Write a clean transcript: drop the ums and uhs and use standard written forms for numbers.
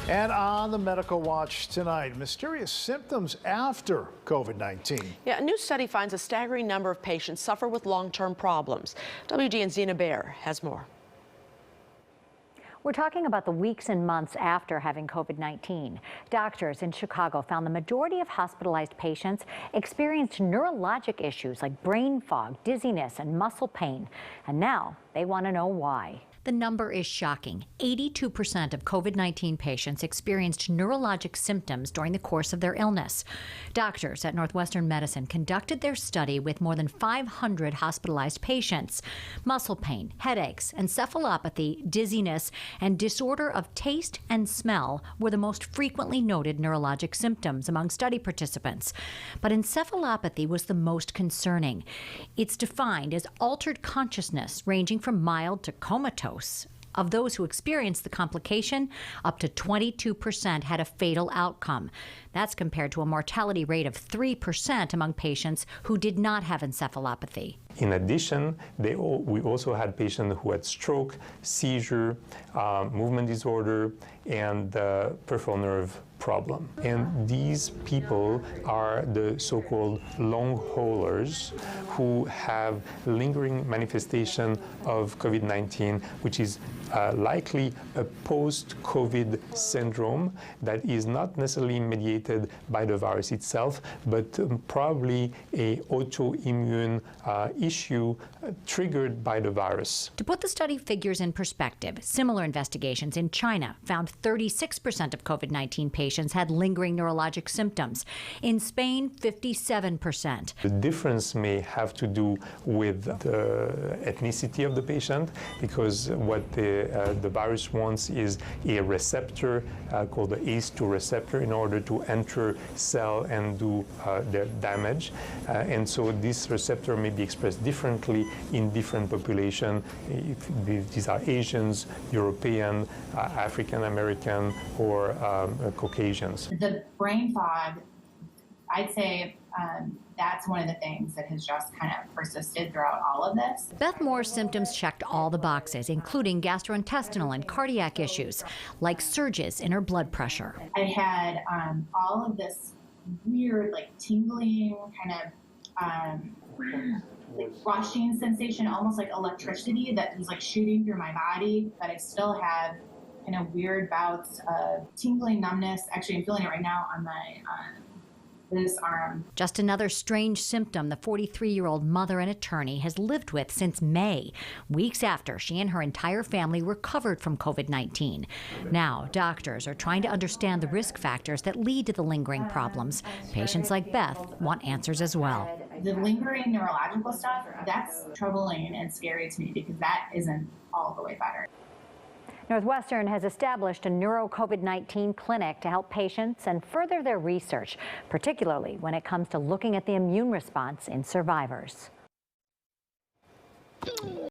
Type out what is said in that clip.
And on the medical watch tonight, mysterious symptoms after COVID-19. Yeah, a new study finds a staggering number of patients suffer with long-term problems. WGN's Zena Baer has more. We're talking about the weeks and months after having COVID-19. Doctors in Chicago found the majority of hospitalized patients experienced neurologic issues like brain fog, dizziness, and muscle pain. And now they want to know why. The number is shocking. 82% of COVID-19 patients experienced neurologic symptoms during the course of their illness. Doctors at Northwestern Medicine conducted their study with more than 500 hospitalized patients. Muscle pain, headaches, encephalopathy, dizziness, and disorder of taste and smell were the most frequently noted neurologic symptoms among study participants. But encephalopathy was the most concerning. It's defined as altered consciousness ranging from mild to comatose. Of those who experienced the complication, up to 22% had a fatal outcome. That's compared to a mortality rate of 3% among patients who did not have encephalopathy. In addition, we also had patients who had stroke, seizure, movement disorder, and peripheral nerve problem. And these people are the so-called long haulers who have lingering manifestation of COVID-19, which is likely a post-COVID syndrome that is not necessarily mediated by the virus itself, but probably a autoimmune issue triggered by the virus. To put the study figures in perspective, similar investigations in China found 36% of COVID-19 patients had lingering neurologic symptoms. In Spain, 57%. The difference may have to do with the ethnicity of the patient, because what the virus wants is a receptor called the ACE2 receptor in order to enter cell and do their damage. And so this receptor may be expressed differently in different populations. These are Asians, European, African American, or Caucasians. The brain fog, I'd say that's one of the things that has just kind of persisted throughout all of this. Beth Moore's symptoms checked all the boxes, including gastrointestinal and cardiac issues, like surges in her blood pressure. I had all of this weird, like, tingling, kind of like rushing sensation, almost like electricity that was like shooting through my body, but I still have kind of weird bouts of tingling numbness. Actually, I'm feeling it right now on my this arm. Just another strange symptom the 43-year-old mother and attorney has lived with since May, weeks after she and her entire family recovered from COVID-19. Now, doctors are trying to understand the risk factors that lead to the lingering problems. Patients like Beth want answers as well. The lingering neurological stuff, that's troubling and scary to me because that isn't all the way better. Northwestern has established a neuro-COVID-19 clinic to help patients and further their research, particularly when it comes to looking at the immune response in survivors.